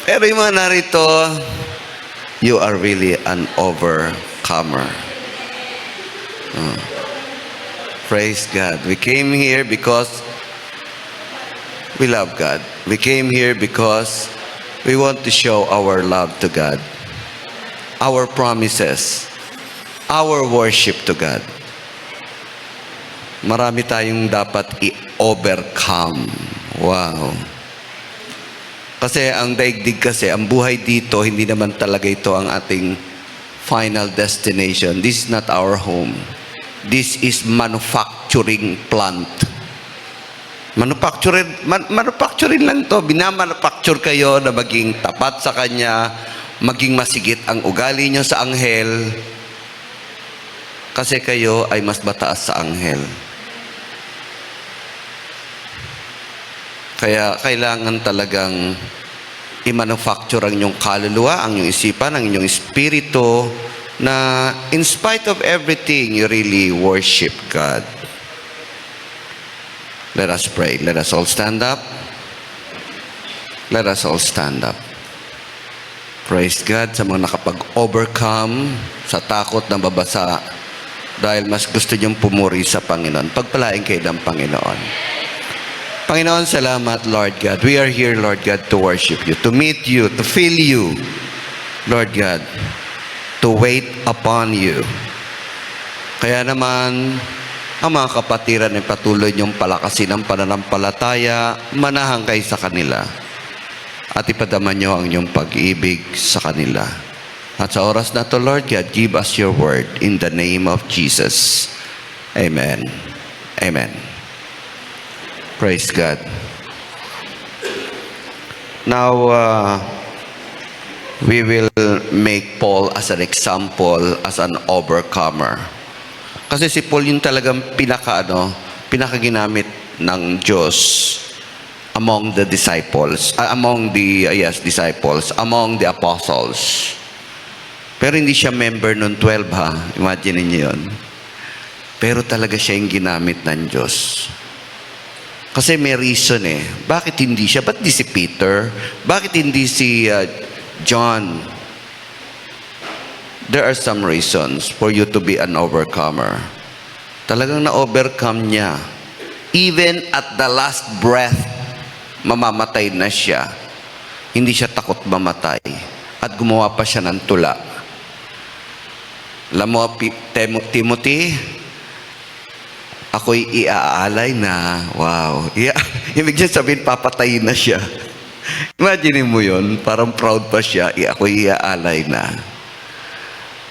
Pero yung mga narito, you are really an overcomer. Oh. Praise God. We came here because we love God. We came here because we want to show our love to God, our promises, our worship to God. Marami tayong dapat i-overcome. Wow. Kasi ang daigdig kasi, ang buhay dito, hindi naman talaga ito ang ating final destination. This is not our home. This is manufacturing plant. Manufacturing lang to. Binamanufacture kayo na maging tapat sa Kanya, maging masigit ang ugali nyo sa anghel, kasi kayo ay mas mataas sa anghel. Kaya kailangan talagang i-manufacture ang inyong kaluluwa, ang inyong isipan, ang inyong espiritu, na in spite of everything, you really worship God. Let us pray. Let us all stand up. Let us all stand up. Praise God sa mga nakapag-overcome sa takot na babasa dahil mas gusto niyong pumuri sa Panginoon. Pagpalain kayo ng Panginoon. Panginoon, salamat, Lord God. We are here, Lord God, to worship you, to meet you, to feel you, Lord God, to wait upon you. Kaya naman, ang mga kapatiran ay patuloy niyong palakasin ang pananampalataya, manahan kayo sa kanila, at ipadama niyo ang inyong pag-ibig sa kanila. At sa oras na to, Lord God, give us your word in the name of Jesus. Amen. Amen. Praise God. Now, we will make Paul as an example, as an overcomer. Kasi si Paul yung talagang pinakaginamit ng Diyos among the disciples, among the apostles. Pero hindi siya member ng 12, ha? Imagine niyo yun. Pero talaga siya yung ginamit ng Diyos. Kasi may reason eh. Bakit hindi siya? Ba't di si Peter? Bakit hindi si John? There are some reasons for you to be an overcomer. Talagang na-overcome niya. Even at the last breath, mamamatay na siya. Hindi siya takot mamatay. At gumawa pa siya ng tula. Alam mo, Timothy, ako'y iaalay na. Wow. Ibig niya sabihin, papatayin na siya. Imagine mo yun, parang proud pa siya, ako'y iaalay na.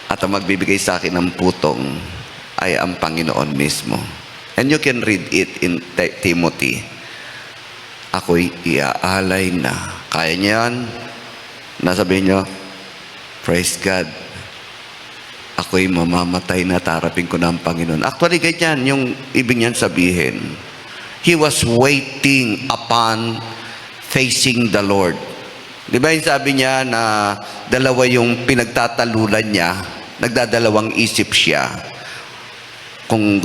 At ang magbibigay sa akin ng putong ay ang Panginoon mismo. And you can read it in Timothy. Ako'y iaalay na. Kaya niya yan? Nasabihin niyo, praise God. Ako'y mamamatay na, tarapin ko ng Panginoon. Actually, ganyan yung ibig niyan sabihin. He was waiting upon facing the Lord. Di ba yung sabi niya na dalawa yung pinagtatalunan niya, nagdadalawang isip siya. Kung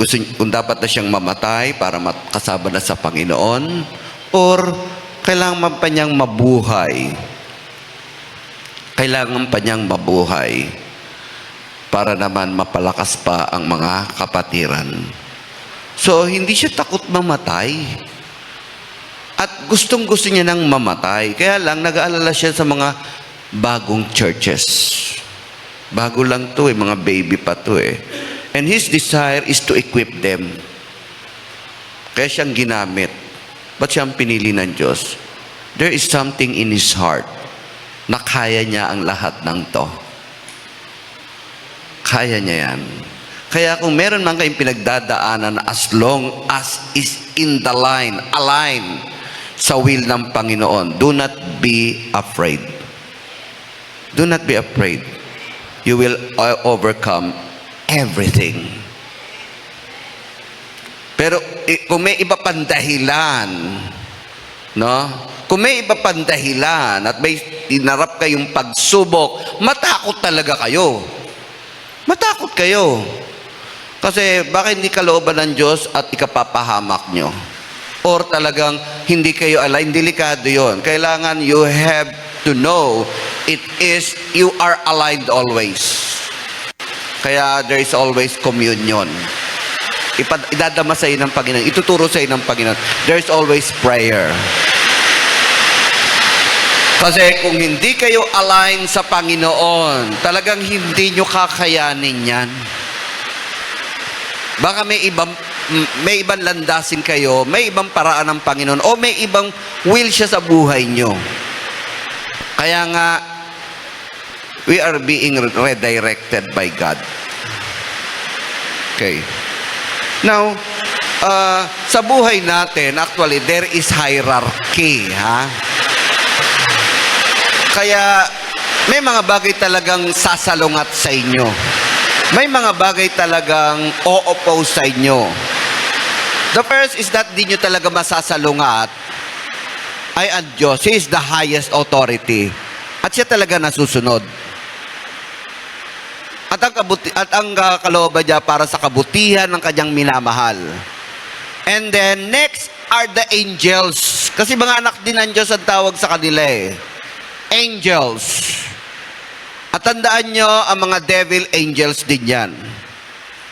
dapat na siyang mamatay para makasama na sa Panginoon, or kailangan pa niyang mabuhay. Kailangan pa niyang mabuhay para naman mapalakas pa ang mga kapatiran. So, hindi siya takot mamatay. At gustong-gusto niya nang mamatay. Kaya lang, nag-aalala siya sa mga bagong churches. Bago lang to mga baby pa to And his desire is to equip them. Kaya siyang ginamit. Ba't siyang pinili ng Diyos? There is something in his heart na kaya niya ang lahat ng to. Kaya niya yan. Kaya kung meron man kayong pinagdadaanan, as long as is in the line, align sa will ng Panginoon, do not be afraid. Do not be afraid. You will overcome everything. Pero kung may iba pang dahilan, no? Kung may iba pang dahilan at may inarap kayong pagsubok, matakot talaga kayo. Matakot kayo. Kasi baka hindi kalooban ng Diyos at ikapapahamak nyo. Or talagang hindi kayo align, delikado yon. Kailangan you have to know, it is you are aligned always. Kaya there is always communion. Idadama sa iyo ng Panginoon. Ituturo sa iyo ng Panginoon. There is always prayer. Kasi kung hindi kayo align sa Panginoon, talagang hindi nyo kakayanin yan. Baka may ibang landasin kayo, may ibang paraan ng Panginoon, o may ibang will siya sa buhay nyo. Kaya nga, we are being redirected by God. Okay. Now, sa buhay natin, actually, there is hierarchy, ha? Kaya, may mga bagay talagang sasalungat sa inyo. May mga bagay talagang o-oppose sa inyo. The first is that di nyo talaga masasalungat ay ang Diyos. He is the highest authority. At siya talaga nasusunod. At ang kalooban niya para sa kabutihan ng kanyang minamahal. And then, next are the angels. Kasi mga anak din ng Diyos ang tawag sa kanila eh. Angels. At tandaan nyo, ang mga devil angels din yan.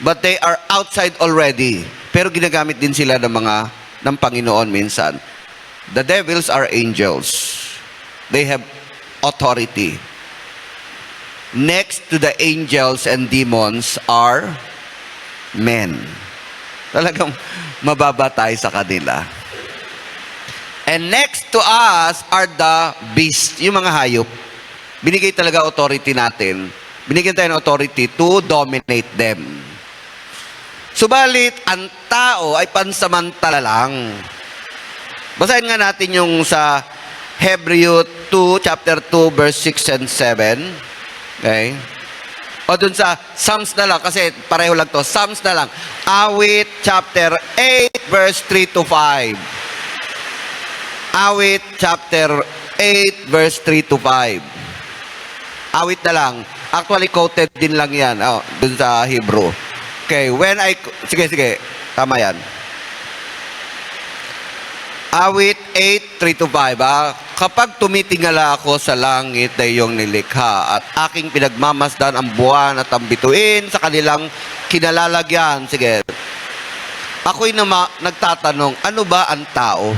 But they are outside already. Pero ginagamit din sila ng Panginoon minsan. The devils are angels. They have authority. Next to the angels and demons are men. Talagang mababa tayo sa kanila. And next to us are the beasts, yung mga hayop. Binigay talaga authority natin. Binigyan tayo ng authority to dominate them. Subalit, ang tao ay pansamantala lang. Basahin nga natin yung sa Hebrew 2, chapter 2, verse 6 and 7. Okay? O dun sa Psalms na lang, kasi pareho lang to. Psalms na lang. Awit, chapter 8, verse 3 to 5. Awit, chapter 8, verse 3 to 5. Awit na lang. Actually, quoted din lang yan. Oh, dun sa Hebrew. Okay, sige. Tama yan. Awit 8, 3 to 5. Kapag tumitingala ako sa langit na iyong nilikha at aking pinagmamasdan ang buwan at ang bituin sa kanilang kinalalagyan. Sige. Ako'y nagtatanong, ano ba ang tao?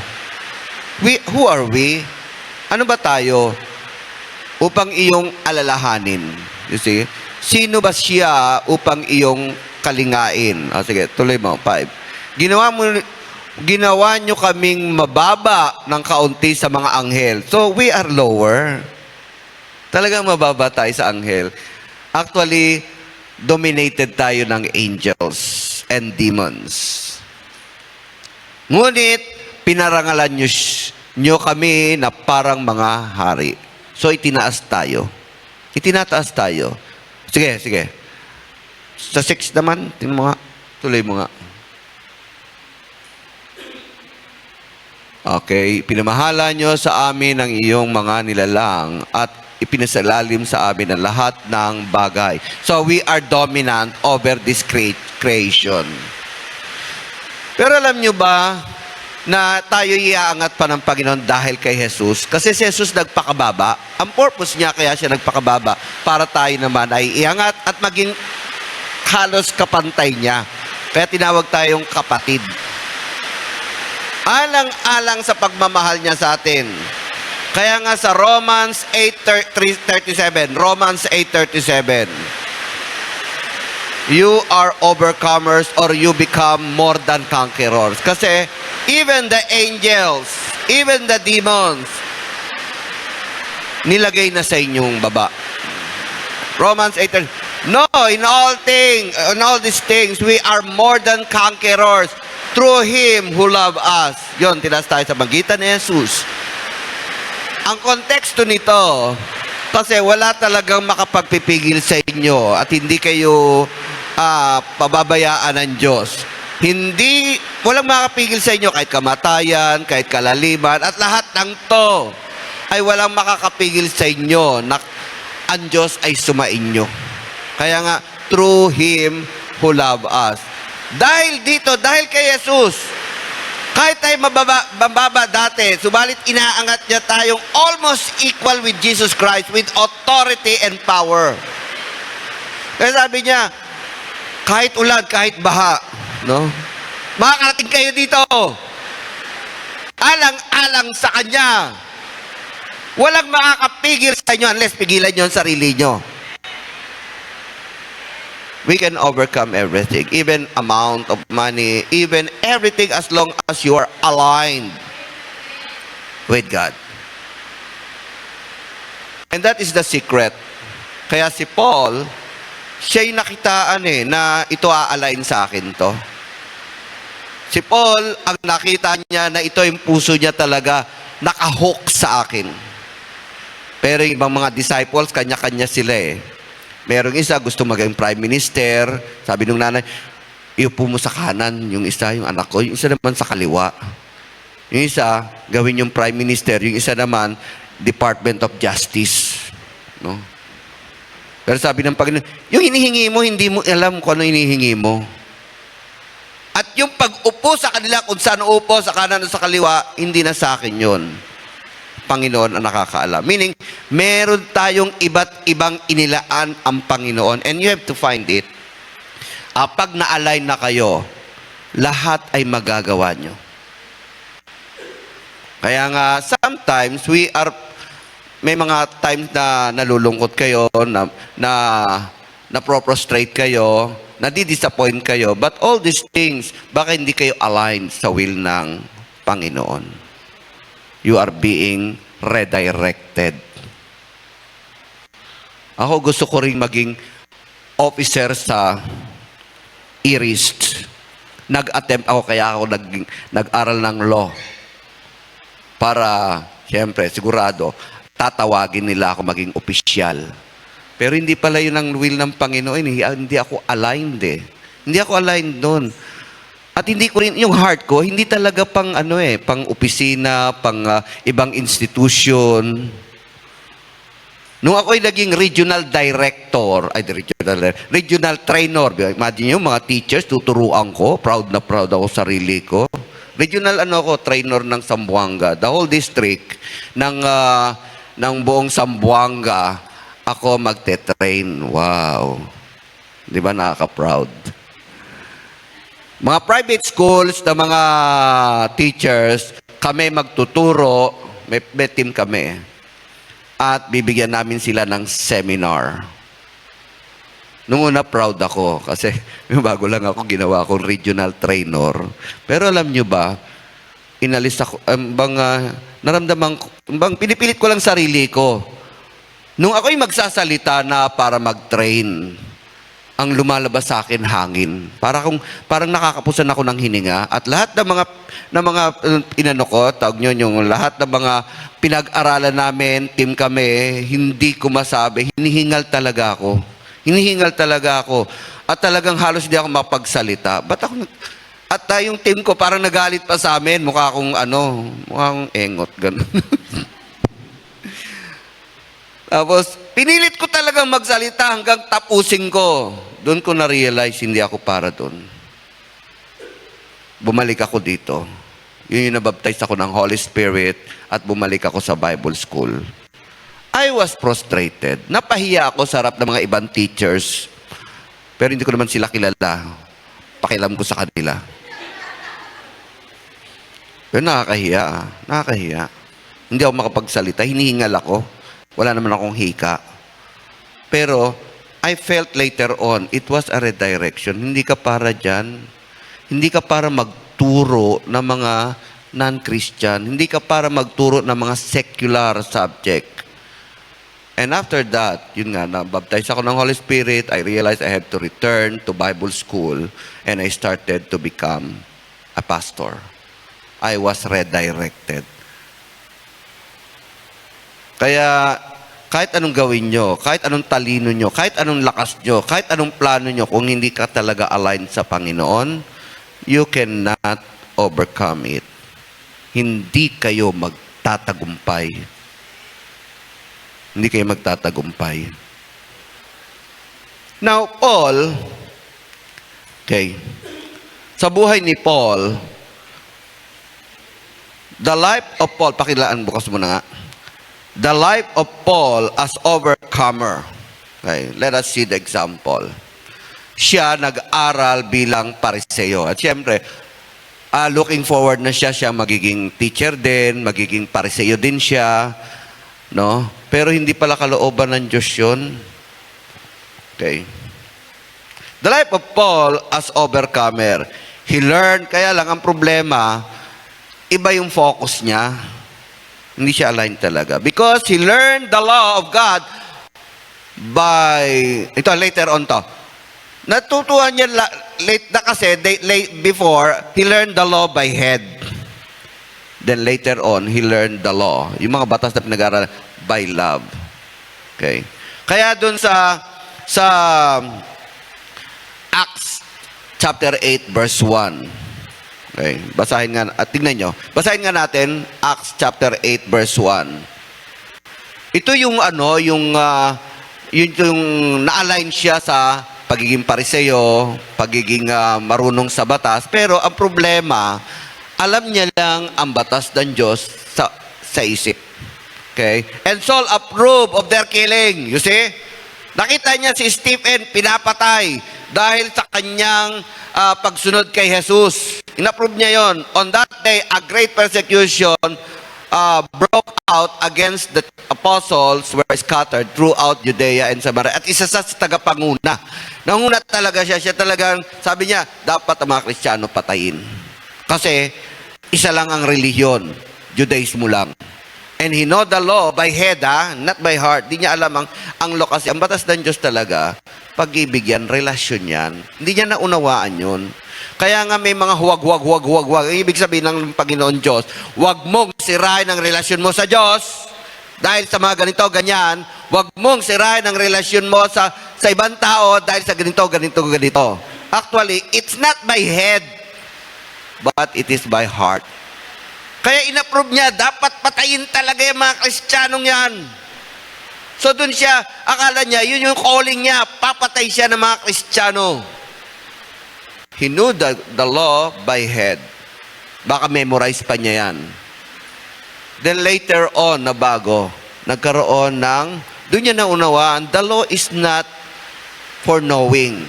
Who are we? Ano ba tayo? Upang iyong alalahanin. You see? Sino ba siya upang iyong kalingain? Sige, tuloy mo. 5. Ginawa nyo kaming mababa ng kaunti sa mga anghel. So, we are lower. Talagang mababa tayo sa anghel. Actually, dominated tayo ng angels and demons. Ngunit, pinarangalan nyo kami na parang mga hari. So, itinaas tayo. Itinataas tayo. Sige. Sa 6 naman, tingnan mo nga. Tuloy mo nga. Okay. Pinamahala nyo sa amin ang iyong mga nilalang at ipinasalalim sa amin ang lahat ng bagay. So, we are dominant over this creation. Pero alam nyo ba, na tayo iaangat pa ng Panginoon dahil kay Jesus. Kasi si Jesus nagpakababa. Ang purpose niya kaya siya nagpakababa para tayo naman ay iangat at maging halos kapantay niya. Kaya tinawag tayong kapatid. Alang-alang sa pagmamahal niya sa atin. Kaya nga sa Romans 8:37, Romans 8:37, you are overcomers or you become more than conquerors. Kasi even the angels, even the demons, nilagay na sa inyong baba. Romans 8, no, in all these things, we are more than conquerors through Him who loved us. Yun, tinas tayo sa magitan ni Jesus. Ang konteksto nito, kasi wala talagang makapagpipigil sa inyo at hindi kayo pababayaan ng Diyos. Walang makapigil sa inyo kahit kamatayan, kahit kalaliman, at lahat ng to ay walang makakapigil sa inyo na ang Diyos ay sumainyo. Kaya nga, through Him who loved us. Dahil dito, dahil kay Jesus, Kahit tayo mababa dati, subalit inaangat niya tayong almost equal with Jesus Christ with authority and power. Kaya sabi niya, kahit ulan, kahit baha, no? Makakarating kayo dito. Alang-alang sa Kanya. Walang makakapigil sa inyo unless pigilan nyo ang sarili nyo. We can overcome everything, even amount of money, even everything as long as you are aligned with God. And that is the secret. Kaya si Paul, siya'y nakitaan na ito a-align sa akin to. Si Paul, ang nakita niya na ito yung puso niya talaga nakahook sa akin. Pero yung ibang mga disciples, kanya-kanya sila Merong isa gusto maging prime minister. Sabi nung nanay, iupo mo sa kanan. Yung isa, yung anak ko. Yung isa naman sa kaliwa. Yung isa, gawin yung prime minister. Yung isa naman, Department of Justice. No? Pero sabi ng Panginoon, yung hinihingi mo, hindi mo alam kung ano hinihingi mo. At yung pag-upo sa kanila, kung saan upo, sa kanan o sa kaliwa, hindi na sa akin yun. Panginoon ang nakakaalam. Meaning, meron tayong iba't ibang inilaan ang Panginoon and you have to find it. Pag na-align na kayo, lahat ay magagawa nyo. Kaya nga, sometimes may mga times na nalulungkot kayo, na prostrate kayo, nadi-disappoint kayo, but all these things, baka hindi kayo aligned sa will ng Panginoon. You are being redirected. Ako gusto ko rin maging officer sa IRIST. Nag-attempt ako, kaya ako nag-aral ng law. Para, siyempre, sigurado, tatawagin nila ako maging opisyal. Pero hindi pala yun ang will ng Panginoon. Hindi ako aligned Hindi ako aligned doon. At hindi ko rin, yung heart ko, hindi talaga pang pang opisina, pang ibang institution. Nung ako'y naging regional trainer, imagine nyo, mga teachers, tuturuan ko, proud na proud ako sa sarili ko. Regional trainer ng Zamboanga. The whole district ng buong Zamboanga, ako magte-train. Wow. Di ba nakaka-proud? Mga private schools na mga teachers, kami magtuturo, may team kami. At bibigyan namin sila ng seminar. Nung una, proud ako kasi bago lang ako, ginawa akong regional trainer. Pero alam nyo ba, inalis ako, naramdaman ko, pinipilit ko lang sarili ko. Nung ako'y magsasalita na para mag-train, ang lumalabas sa akin hangin. Parang nakakapusan ako ng hininga at lahat ng mga tawag nyo, yung lahat ng mga pinag-aralan namin, team kami, hindi ko masabi, hinihingal talaga ako. At talagang halos hindi ako mapagsalita. At yung team ko parang nagalit pa sa amin, mukha akong engot, ganun. Tapos, pinilit ko talagang magsalita hanggang tapusin ko. Doon ko na-realize, hindi ako para doon. Bumalik ako dito. Yun yung nabaptize ako ng Holy Spirit at bumalik ako sa Bible School. I was frustrated. Napahiya ako sa harap ng mga ibang teachers. Pero hindi ko naman sila kilala. Pakialam ko sa kanila. Pero nakakahiya. Hindi ako makapagsalita. Hinihingal ako. Wala naman akong hika. Pero, I felt later on, it was a redirection. Hindi ka para dyan. Hindi ka para magturo ng mga non-Christian. Hindi ka para magturo ng mga secular subject. And after that, yun nga, nabaptize ako ng Holy Spirit. I realized I have to return to Bible school. And I started to become a pastor. I was redirected. Kaya, kahit anong gawin nyo, kahit anong talino nyo, kahit anong lakas nyo, kahit anong plano nyo, kung hindi ka talaga aligned sa Panginoon, you cannot overcome it. Hindi kayo magtatagumpay. Hindi kayo magtatagumpay. Now, Paul, sa buhay ni Paul, The life of Paul, pakilaan, bukas mo na nga. The life of Paul as overcomer. Okay, let us see the example. Siya nag-aral bilang Pariseo. At siyempre, looking forward na siya magiging teacher din, magiging Pariseo din siya. No? Pero hindi pala kalooban ng Diyos yun. Okay. The life of Paul as overcomer. He learned, kaya lang ang problema, iba yung focus niya. Hindi siya aligned talaga. Because he learned the law of God by, ito later on to. Natutuhan niya late na kasi, before, he learned the law by head. Then later on, he learned the law. Yung mga batas na pinag-aaral by love. Okay. Kaya dun sa Acts chapter 8 verse 1. Okay, basahin nga, at tingnan nyo. Basahin nga natin Acts chapter 8 verse 1. Ito yung yung na-align siya sa pagiging Pariseo, pagiging marunong sa batas, pero ang problema, alam niya lang ang batas ng Diyos sa isip. Okay? And Saul approved of their killing. You see? Nakita niya si Stephen pinapatay dahil sa kanyang pagsunod kay Jesus. Inapprove niya yon. On that day, a great persecution broke out against the apostles were scattered throughout Judea and Samaria. At isa sa tagapanguna. Nanguna talaga siya. Siya talagang, sabi niya, dapat ang mga Kristiyano patayin. Kasi, isa lang ang relihiyon. Judaismo lang. And he know the law by head, not by heart. Di niya alam ang law kasi. Ang batas ng Diyos talaga, pag-ibig yan, relasyon yan. Hindi niya naunawaan yun. Kaya nga may mga huwag. Ibig sabihin ng Panginoon Diyos, huwag mong sirain ang relasyon mo sa Diyos. Dahil sa mga ganito, ganyan. Huwag mong sirain ang relasyon mo sa ibang tao dahil sa ganito. Actually, it's not by head, but it is by heart. Kaya inapprove niya, dapat patayin talaga yung mga Kristiyanong yan. So dun siya, akala niya, yun yung calling niya, papatay siya ng mga Kristiyano. He knew the law by head. Baka memorize pa niya yan. Then later on, nabago, nagkaroon ng, dun niya naunawaan, the law is not for knowing.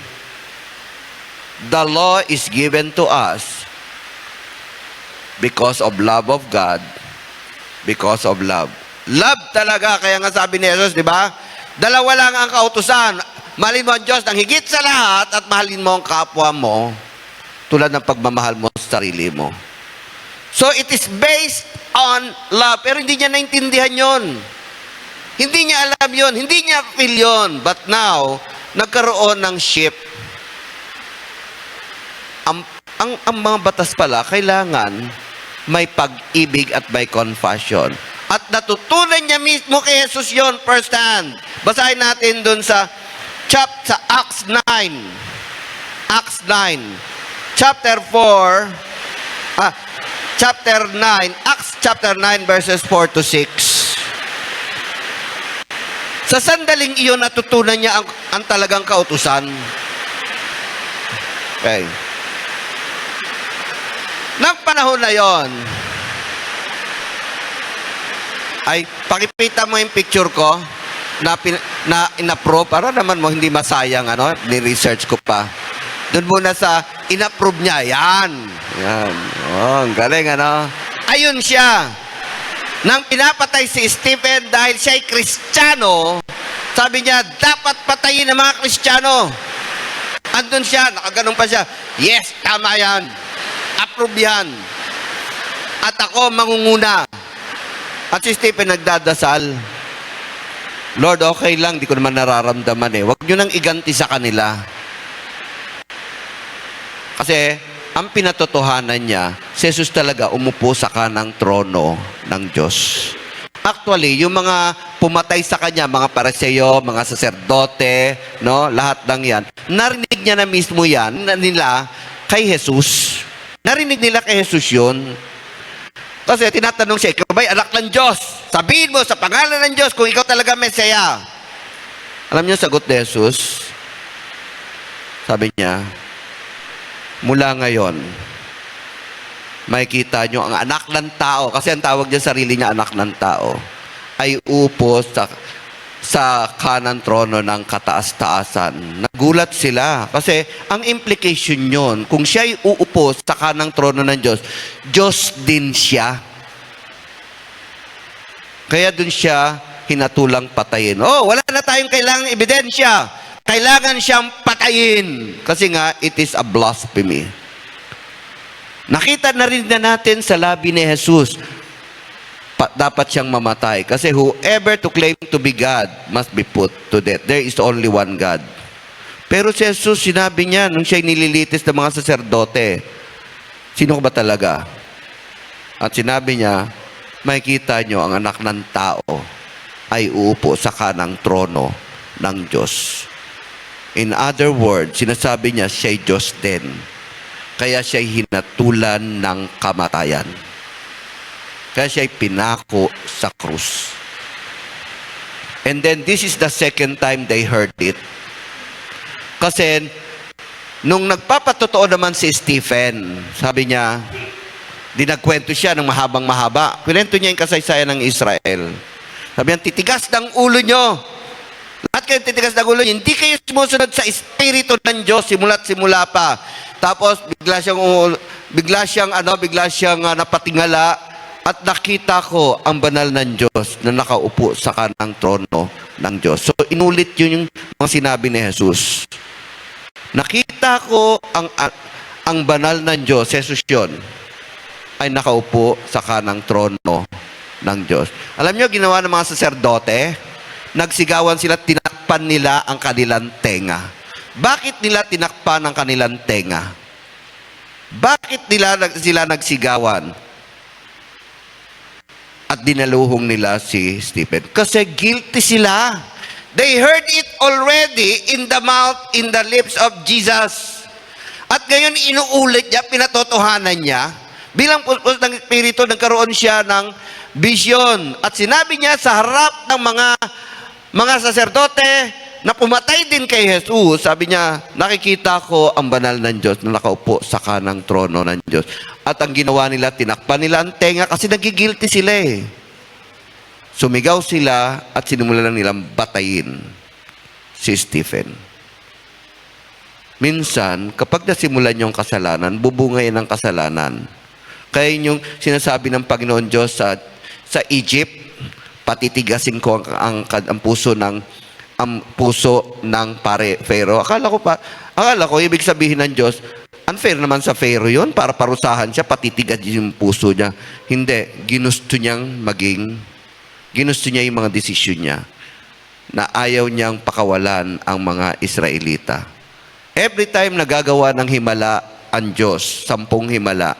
The law is given to us because of love of God, because of love. Love talaga, kaya nga sabi ni Jesus, di ba? Dalawa lang ang kautusan. Mahalin mo ang Diyos ng higit sa lahat at mahalin mo ang kapwa mo tulad ng pagmamahal mo sa sarili mo. So it is based on love. Pero hindi niya naintindihan yon. Hindi niya alam yon. Hindi niya feel yon. But now, nagkaroon ng shift. Ang mga batas pala, kailangan may pag-ibig at may compassion. At natutunan niya mismo kay Jesus yon first hand. Basahin natin dun sa Acts 9. Acts 9. Chapter 9, Acts chapter 9 verses 4 to 6. Sa sandaling iyon, natutunan niya ang talagang kautusan. Okay. Nang panahon na yon, ay pakipita mo yung picture ko na in-approve para naman mo hindi masayang ni-research ko pa. Doon muna sa in-approve niya. Yan. Oh, ang galing Ayun siya. Nang pinapatay si Stephen dahil siya'y Kristiyano, sabi niya, dapat patayin ang mga Kristiyano. Andun siya, nakaganon pa siya. Yes, tama yan. Approve yan. At ako mangunguna. At si Stephen nagdadasal. Lord, okay lang, di ko naman nararamdaman Huwag nyo nang iganti sa kanila. Kasi, ang pinatotohanan niya, si Jesus talaga umupo sa kanang trono ng Diyos. Actually, yung mga pumatay sa kanya, mga Pariseo, mga saserdote, lahat ng yan, narinig niya na mismo yan nila kay Jesus. Narinig nila kay Jesus yun. Kasi tinatanong siya, ikaw ba'y anak ng Diyos? Sabihin mo sa pangalan ng Diyos kung ikaw talaga Mesaya. Alam niyo sagot ni Jesus? Sabi niya, mula ngayon, makikita nyo ang anak ng tao, kasi ang tawag niya sarili niya anak ng tao, ay upo sa kanang trono ng kataas-taasan. Nagulat sila kasi ang implication yon, kung siya ay uupo sa kanang trono ng Diyos, Diyos din siya. Kaya dun siya hinatulang patayin. Oh, wala na tayong kailangang ebidensya. Kailangan siyang patayin. Kasi nga, it is a blasphemy. Nakita na rin natin sa labi ni Jesus, dapat siyang mamatay. Kasi whoever to claim to be God must be put to death. There is only one God. Pero si Jesus, sinabi niya, nung siya'y nililitis ng mga saserdote, sino ka ba talaga? At sinabi niya, makikita nyo ang anak ng tao ay uupo sa kanang trono ng Diyos. In other words, sinasabi niya, siya'y Diyos din. Kaya siya'y hinatulan ng kamatayan. Kaya siya'y pinako sa krus. And then, this is the second time they heard it. Kasi, nung nagpapatotoo naman si Stephen, sabi niya, dinagkwento siya ng mahabang-mahaba. Kwento niya yung kasaysayan ng Israel. Sabi niya, titigas ng ulo nyo. Lahat kayo titigas ng ulo nyo. Hindi kayo sumusunod sa Espiritu ng Diyos simula pa. Tapos bigla siyang napatingala at nakita ko ang banal ng Diyos na nakaupo sa kanang trono ng Diyos. So inulit yun yung mga sinabi ni Jesus. Nakita ko ang banal ng Diyos, Jesus yun, ay nakaupo sa kanang trono ng Diyos. Alam niyo, ginawa ng mga saserdote, nagsigawan sila, tinakpan nila ang kanilang tenga. Bakit nila tinakpan ang kanilang tenga? Bakit sila nagsigawan? At dinaluhong nila si Stephen. Kasi guilty sila. They heard it already in the mouth, in the lips of Jesus. At ngayon, inuulit niya, pinatotohanan niya, bilang puspos ng Espiritu, nagkaroon siya ng vision. At sinabi niya sa harap ng mga saserdote na pumatay din kay Jesus, sabi niya, nakikita ko ang banal ng Diyos na nakaupo sa kanang trono ng Diyos. At ang ginawa nila, tinakpan nila ang tenga kasi nagigilty sila eh. Sumigaw sila at sinimulan lang nilang batayin si Stephen. Minsan, kapag nasimulan yung kasalanan, bubungay ng kasalanan. Kaya yung sinasabi ng Panginoon Diyos sa Egypt, patitigasin ko ang puso ng Pharaoh. Akala ko ibig sabihin ng Diyos, unfair naman sa Pharaoh yun, para parusahan siya, patitigas yung puso niya. Hindi, ginusto niya yung mga desisyon niya na ayaw niyang pakawalan ang mga Israelita. Every time nagagawa ng himala ang Diyos, 10 himala,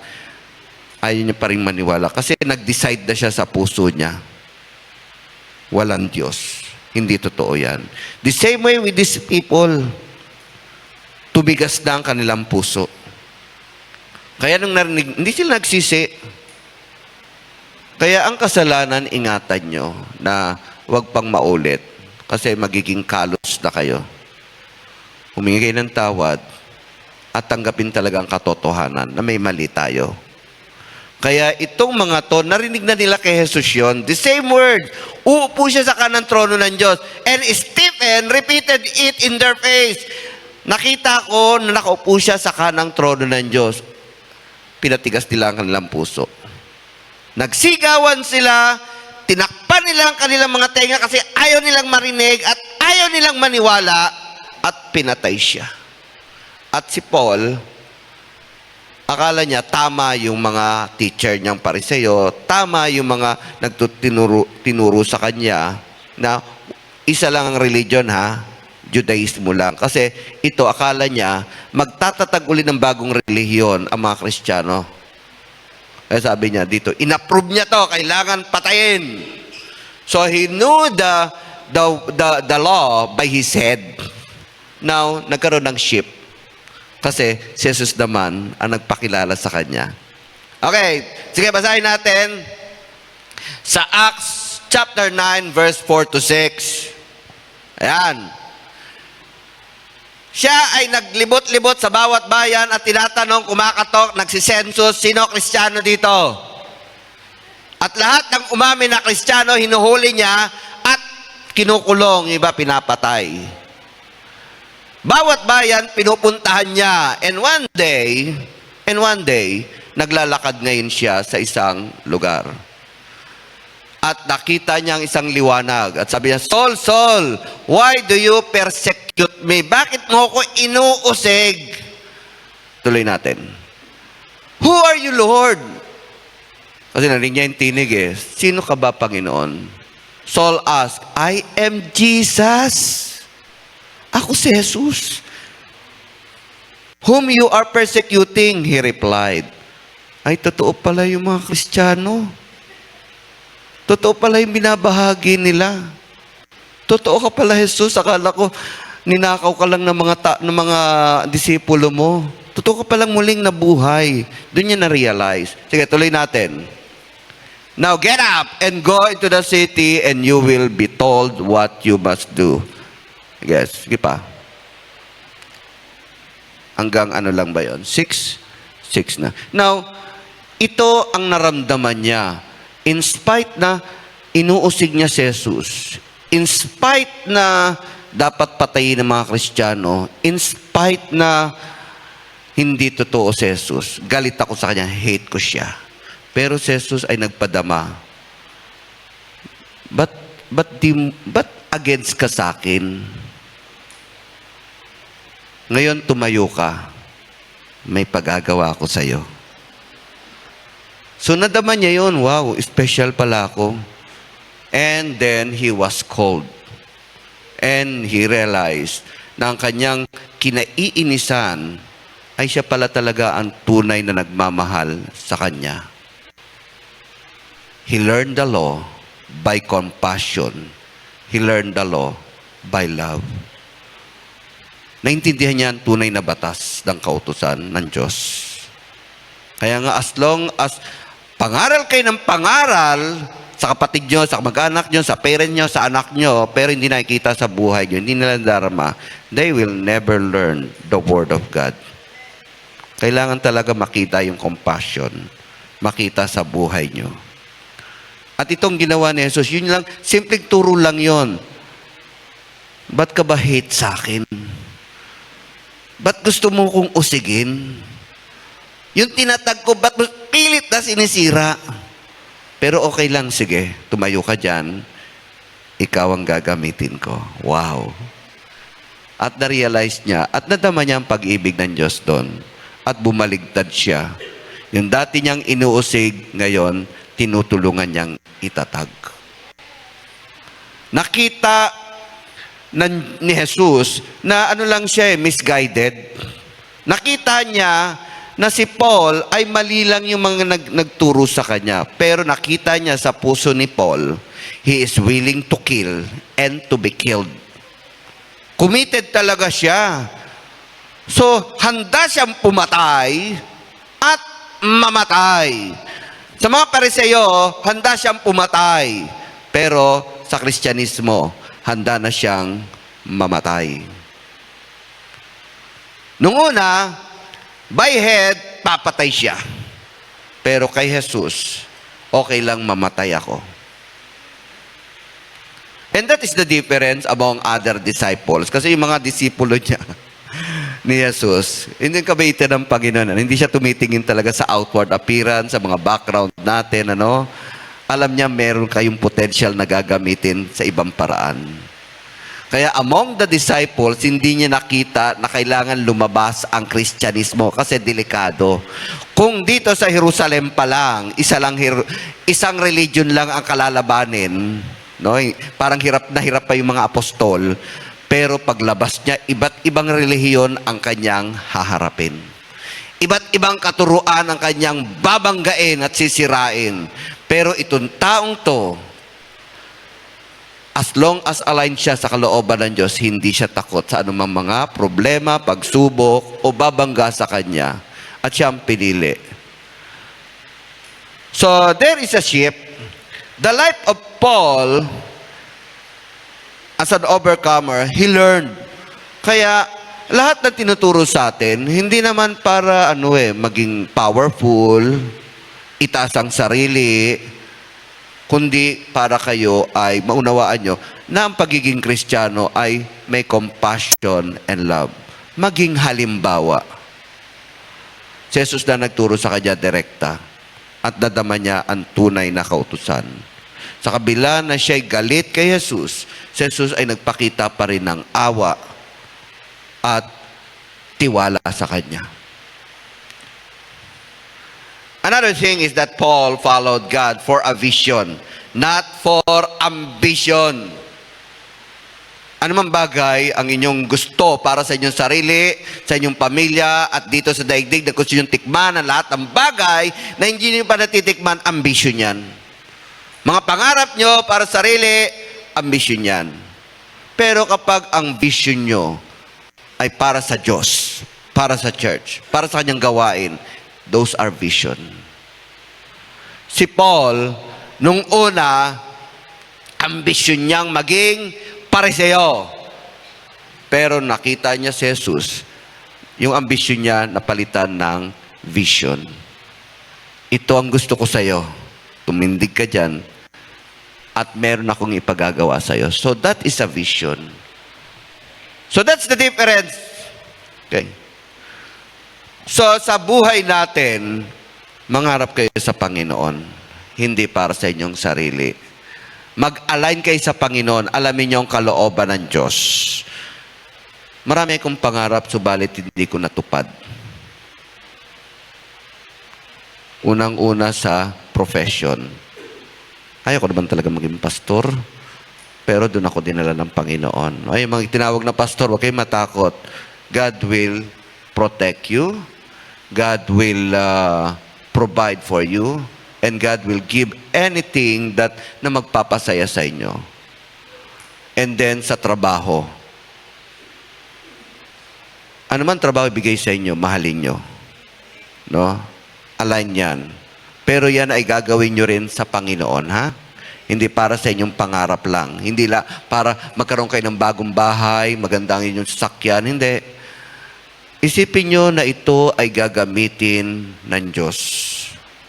ayaw niya pa rin maniwala. Kasi nag-decide na siya sa puso niya. Walang Diyos. Hindi totoo yan. The same way with these people, tubigas na ang kanilang puso. Kaya nung narinig, hindi sila nagsisi. Kaya ang kasalanan, ingatan nyo na huwag pang maulit. Kasi magiging kalos na kayo. Humingi kayo ng tawad at tanggapin talaga ang katotohanan na may mali tayo. Kaya itong mga to, narinig na nila kay Jesus yun. The same word. Uupo siya sa kanang trono ng Diyos. And Stephen repeated it in their face. Nakita ko na nakaupo siya sa kanang trono ng Diyos. Pinatigas nila ang kanilang puso. Nagsigawan sila, tinakpan nila ang kanilang mga tenga kasi ayaw nilang marinig at ayaw nilang maniwala at pinatay siya. At si Paul, akala niya, tama yung mga teacher niyang Pariseo, tama yung mga tinuro sa kanya na isa lang ang religion ha, Judaismo lang. Kasi ito, akala niya, magtatatag uli ng bagong relihiyon ang mga Kristiyano. Kaya sabi niya dito, inapprove niya to, kailangan patayin. So he knew the law by his head. Now, nagkaroon ng shift. Kasi si Jesus naman ang nagpakilala sa kanya. Okay, sige, basahin natin sa Acts chapter 9 verse 4 to 6. Ayan. Siya ay naglibot-libot sa bawat bayan at tinatanong, kumakatok, nagsisensus, sino Kristiyano dito? At lahat ng umamin na Kristiyano, hinuhuli niya at kinukulong, iba pinapatay. Bawat bayan, pinupuntahan niya. And one day, naglalakad ngayon siya sa isang lugar. At nakita niya ang isang liwanag. At sabi niya, Saul, Saul, why do you persecute me? Bakit mo ko inuusig? Tuloy natin. Who are you, Lord? Kasi narinig niya yung tinig eh. Sino ka ba, Panginoon? Saul asked, I am Jesus. Ako si Jesus. Whom you are persecuting, he replied. Ay, totoo pala yung mga Kristiyano. Totoo pala yung binabahagi nila. Totoo ka pala, Jesus. Akala ko, ninakaw ka lang ng mga disipulo mo. Totoo ka palang muling nabuhay. Doon niya na-realize. Sige, tuloy natin. Now get up and go into the city and you will be told what you must do. Yes, sige pa. Hanggang ano lang ba yun? 6 na. Now, ito ang naramdaman niya. In spite na inuusig niya si Jesus, in spite na dapat patayin ng mga Kristiyano, in spite na hindi totoo si Jesus, galit ako sa kanya, hate ko siya. Pero si Jesus ay nagpadama. Ba't against ka sa akin? Ngayon tumayo ka. May pagagawa ko sa'yo. So nadama niya yun, wow, special pala ako. And then he was cold. And he realized na ang kanyang kinaiinisan ay siya pala talaga ang tunay na nagmamahal sa kanya. He learned the law by compassion. He learned the law by love. Naintindihan niya ang tunay na batas ng kautusan ng Diyos. Kaya nga as long as pangaral kayo ng pangaral sa kapatid nyo, sa mag-anak nyo, sa parent nyo, sa anak nyo, pero hindi nakikita sa buhay nyo, hindi nila dharma, they will never learn the Word of God. Kailangan talaga makita yung compassion, makita sa buhay nyo. At itong ginawa ni Jesus, yun lang, simpleng turo lang yon. Ba't ka ba hate sa akin? Ba't gusto mo kong usigin? Yung tinatag ko, ba't pilit na sinisira? Pero okay lang, sige, tumayo ka dyan, ikaw ang gagamitin ko. Wow! At na-realize niya, at nadama niya ang pag-ibig ng Diyos doon. At bumaligtad siya. Yung dati niyang inuusig, ngayon, tinutulungan niyang itatag. Nakita ni Jesus na ano lang siya misguided. Nakita niya na si Paul ay mali lang yung mga nagturo sa kanya. Pero nakita niya sa puso ni Paul, he is willing to kill and to be killed. Committed talaga siya. So, handa siyang pumatay at mamatay. Sa mga Pariseo, handa siyang pumatay. Pero sa Kristyanismo, handa na siyang mamatay. Nung una, by head, papatay siya. Pero kay Jesus, okay lang mamatay ako. And that is the difference among other disciples. Kasi yung mga disipulo niya, ni Jesus, hindi kabaitan ng Panginoon. Hindi siya tumitingin talaga sa outward appearance, sa mga background natin, ano? Alam niya meron kayong potential na gagamitin sa ibang paraan. Kaya among the disciples, hindi niya nakita na kailangan lumabas ang Kristyanismo kasi delikado. Kung dito sa Jerusalem pa lang, isang religion lang ang kalalabanin, no? Parang hirap na hirap pa yung mga apostol, pero paglabas niya, iba't ibang relihiyon ang kanyang haharapin. Iba't ibang katuruan ang kanyang babanggain at sisirain. Pero itong taong to, as long as aligned siya sa kalooban ng Diyos, hindi siya takot sa anumang mga problema, pagsubok, o babangga sa kanya. At siya ang pinili. So, there is a shift. The life of Paul, as an overcomer, he learned. Kaya, lahat na tinuturo sa atin, hindi naman para maging powerful, itaas ang sarili, kundi para kayo ay maunawaan nyo na ang pagiging Kristiyano ay may compassion and love. Maging halimbawa. Si Jesus na nagturo sa kanya direkta at nadama niya ang tunay na kautusan. Sa kabila na siya'y galit kay Jesus, si Jesus ay nagpakita pa rin ng awa at tiwala sa kanya. Another thing is that Paul followed God for a vision, not for ambition. Ano man bagay ang inyong gusto para sa inyong sarili, sa inyong pamilya, at dito sa daigdig na gusto niyong tikman ang lahat ng bagay na hindi niyo pa natitikman, ambisyon yan. Mga pangarap nyo para sa sarili, ambisyon yan. Pero kapag ang vision nyo ay para sa Diyos, para sa church, para sa kanyang gawain, those are vision. Si Paul, nung una, ambisyon niyang maging pariseo. Pero nakita niya si Jesus, yung ambisyon niya napalitan ng vision. Ito ang gusto ko sa'yo. Tumindig ka dyan. At meron akong ipagagawa sa'yo. So that is a vision. So that's the difference. Okay. So sa buhay natin, mangarap kayo sa Panginoon. Hindi para sa inyong sarili. Mag-align kayo sa Panginoon. Alamin niyo ang kalooban ng Diyos. Marami akong pangarap, subalit hindi ko natupad. Unang-una sa profession. Ayoko naman talaga maging pastor. Pero doon ako dinala ng Panginoon. Ay, mga tinawag na pastor, huwag kayong matakot. God will protect you. God will provide for you. And God will give anything na magpapasaya sa inyo. And then sa trabaho. Ano man trabaho ibigay sa inyo, mahalin nyo. No? Align yan. Pero yan ay gagawin nyo rin sa Panginoon, ha? Hindi para sa inyong pangarap lang. Hindi para magkaroon kayo ng bagong bahay, maganda ang inyong sasakyan. Hindi. Isipin nyo na ito ay gagamitin ng Diyos.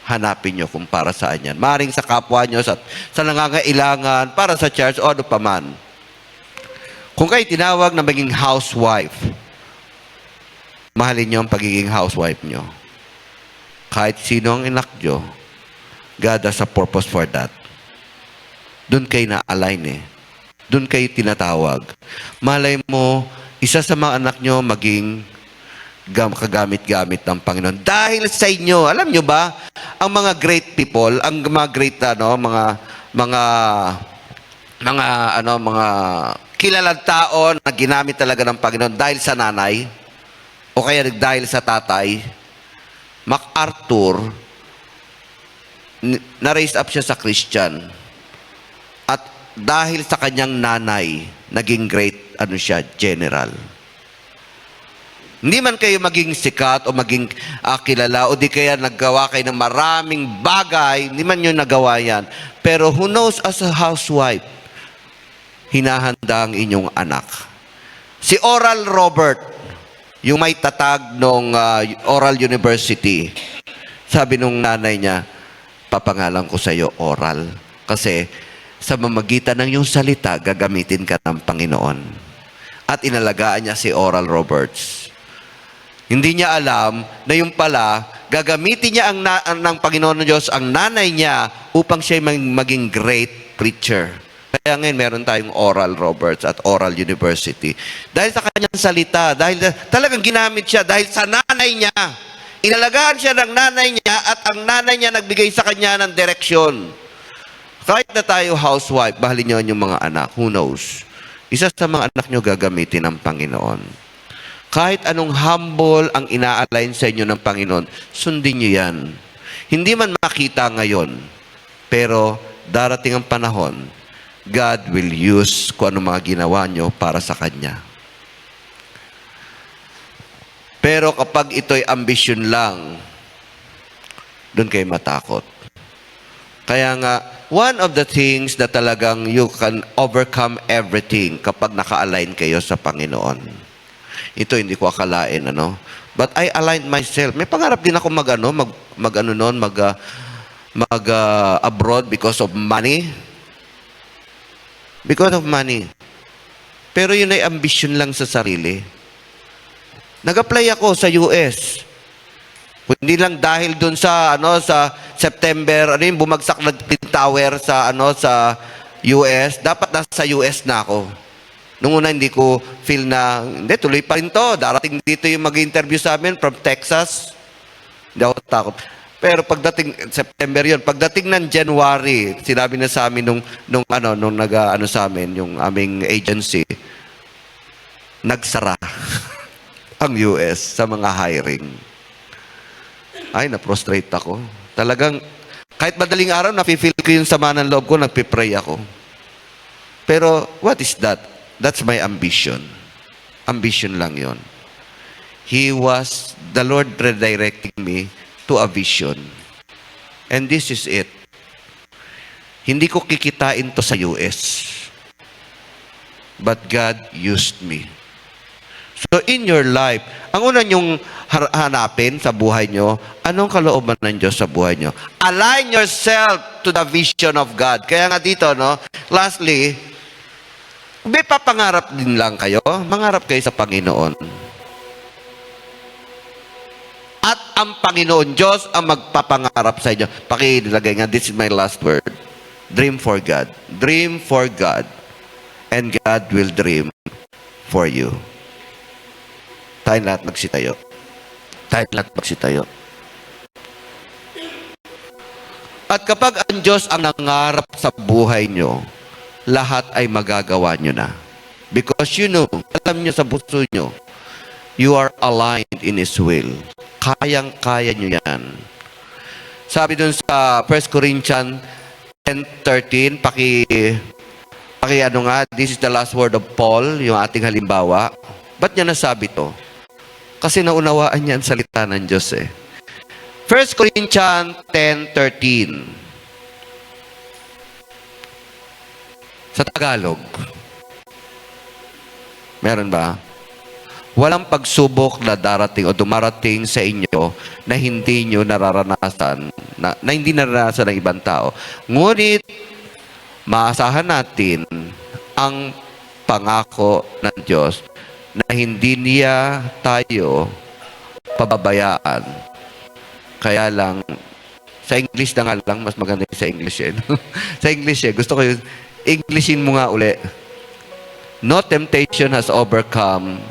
Hanapin nyo kung para saan yan. Maring sa kapwa nyo, sa nangangailangan, para sa church, o ano paman. Kung kayo tinawag na maging housewife, mahalin nyo ang pagiging housewife nyo. Kahit sino ang anak nyo, God has a purpose for that. Doon kayo na-align Doon kayo tinatawag. Malay mo, isa sa mga anak nyo maging kagamit-gamit ng Panginoon. Dahil sa inyo, alam nyo ba, ang mga great people, ang mga great, mga kilalang tao na ginamit talaga ng Panginoon dahil sa nanay, o kaya dahil sa tatay, MacArthur, na-raise up siya sa Christian. At dahil sa kanyang nanay, naging great, general. Hindi man kayo maging sikat o maging kilala o di kaya naggawa kayo ng maraming bagay, hindi man yun nagawa yan. Pero who knows, as a housewife, hinahanda ang inyong anak. Si Oral Robert, yung may tatag ng Oral University, sabi nung nanay niya, papangalan ko sa iyo Oral. Kasi sa mamagitan ng iyong salita, gagamitin ka ng Panginoon. At inalagaan niya si Oral Roberts. Hindi niya alam na yung pala, gagamitin niya ng Panginoon ng Diyos ang nanay niya upang siya maging great preacher. Kaya ngayon meron tayong Oral Roberts at Oral University. Dahil sa kanyang salita, dahil talagang ginamit siya, dahil sa nanay niya. Inalagaan siya ng nanay niya at ang nanay niya nagbigay sa kanya ng direksyon. Kahit na tayo housewife, mahalin niyo yung mga anak, who knows? Isa sa mga anak niyo gagamitin ng Panginoon. Kahit anong humble ang ina-align sa inyo ng Panginoon, sundin niyo yan. Hindi man makita ngayon, pero darating ang panahon, God will use kung ano mga ginawa nyo para sa Kanya. Pero kapag ito'y ambisyon lang, doon kayo matakot. Kaya nga, one of the things na talagang you can overcome everything kapag naka-align kayo sa Panginoon. ito hindi ko akalain, ano. But I aligned myself. May pangarap din ako abroad because of money. Because of money. Pero yun ay ambition lang sa sarili. Nag-apply ako sa US. Hindi lang dahil dun sa sa September, bumagsak na Twin Tower sa US, dapat nasa US na ako. Nung una hindi ko feel na hindi, tuloy pa rin to. Darating dito yung mag-interview sa amin from Texas. Hindi ako takot. Pero pagdating September yon, pagdating ng January, sinabi na sa amin nung sa amin yung aming agency, nagsara ang US sa mga hiring. Ay, na-prostrate ako. Talagang, kahit madaling araw, nafe-feel ko yung sama ng loob ko, nagpipray ako. Pero, what is that? That's my ambition. Ambition lang yon. The Lord redirecting me to a vision. And this is it. Hindi ko kikitain to sa US. But God used me. So in your life, ang una nyong hanapin sa buhay nyo, anong kalooban ng Diyos sa buhay nyo? Align yourself to the vision of God. Kaya nga dito, lastly, may papangarap din lang kayo. Mangarap kayo sa Panginoon. At ang Panginoon Diyos ang magpapangarap sa inyo. Pakilagay nga, this is my last word. Dream for God. Dream for God. And God will dream for you. Tayong lahat magsitayo. At kapag ang Diyos ang nangarap sa buhay nyo, lahat ay magagawa nyo na. Because alam nyo sa puso nyo, you are aligned in His will. Kayang-kaya nyo yan. Sabi dun sa 1 Corinthians 10:13, this is the last word of Paul, yung ating halimbawa. Ba't niya nasabi to? Kasi naunawaan niya ang salita ng Diyos eh. 1 Corinthians 10:13. Sa Tagalog. Meron ba? Walang pagsubok na darating o dumarating sa inyo na hindi nyo nararanasan, na hindi nararanasan ng ibang tao. Ngunit, maasahan natin ang pangako ng Diyos na hindi niya tayo pababayaan. Kaya lang, sa English na nga lang, mas maganda sa English eh. Sa English eh, gusto ko yung Englishin mo nga uli. No temptation has overtaken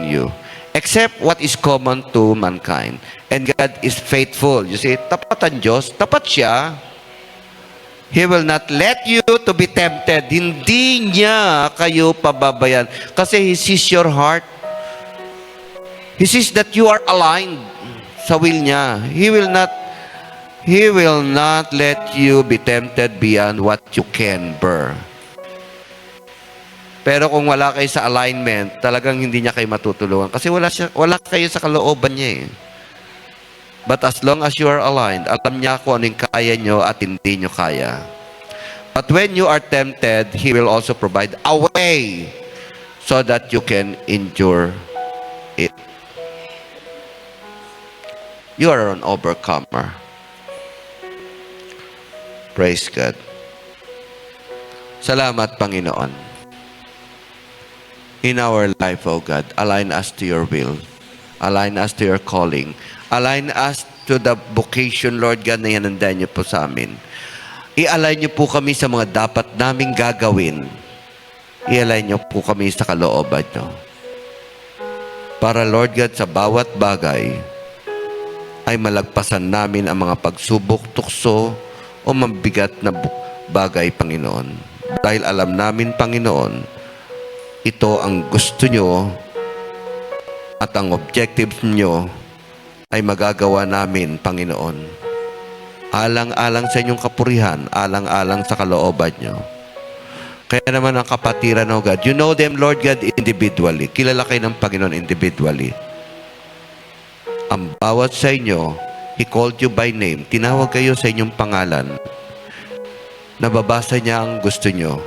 you, except what is common to mankind. And God is faithful. You see, tapat ang Diyos, tapat siya. He will not let you to be tempted. Hindi niya kayo pababayan. Kasi He sees your heart. He sees that you are aligned sa will niya. He will not let you be tempted beyond what you can bear. Pero kung wala kayo sa alignment, talagang hindi niya kayo matutulungan. Kasi wala kayo sa kalooban niya eh. But as long as you are aligned, alam niya kung anong kaya nyo at hindi nyo kaya. But when you are tempted, He will also provide a way so that you can endure it. You are an overcomer. Praise God. Salamat, Panginoon. In our life, O God, align us to your will. Align us to your calling. Align us to the vocation, Lord God, na yanandan niyo po sa amin. I-align niyo po kami sa mga dapat naming gagawin. I-align niyo po kami sa kalooban niyo. Para, Lord God, sa bawat bagay, ay malagpasan namin ang mga pagsubok, tukso, o mabigat na bagay, Panginoon. Dahil alam namin, Panginoon, ito ang gusto nyo at ang objectives nyo ay magagawa namin, Panginoon. Alang-alang sa inyong kapurihan, alang-alang sa kalooban nyo. Kaya naman ang kapatiran, O God, you know them, Lord God, individually. Kilala kayo ng Panginoon individually. Ang bawat sa inyo, He called you by name. Tinawag kayo sa inyong pangalan. Nababasa niya ang gusto nyo.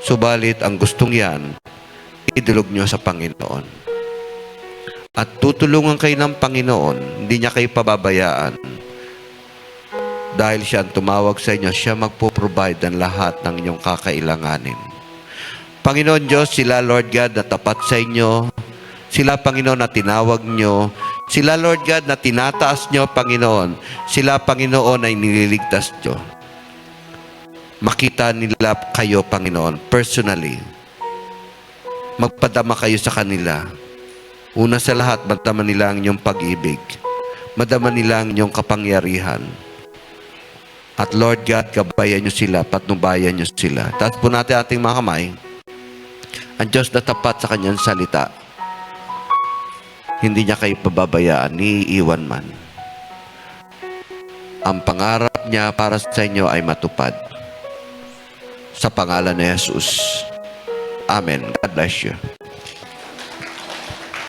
Subalit, ang gustong yan, idulog nyo sa Panginoon. At tutulungan kayo ng Panginoon, hindi niya kayo pababayaan. Dahil siya ang tumawag sa inyo, siya magpo-provide ng lahat ng inyong kakailanganin. Panginoon Diyos, sila Lord God na tapat sa inyo, sila Panginoon na tinawag nyo, sila Lord God na tinataas nyo Panginoon, sila Panginoon ay nililigtas nyo. Makita nila kayo Panginoon personally. Magpadama kayo sa kanila. Una sa lahat, madama nila ang inyong pag-ibig. Madama nila ang inyong kapangyarihan. At Lord God, gabayan nyo sila, patnubayan nyo sila. Taas po natin ating mga kamay. Ang Diyos na tapat sa kanyang salita. Hindi niya kayo pababayaan, iiwan man. Ang pangarap niya para sa inyo ay matupad. Sa pangalan ni Jesus. Amen. God bless you.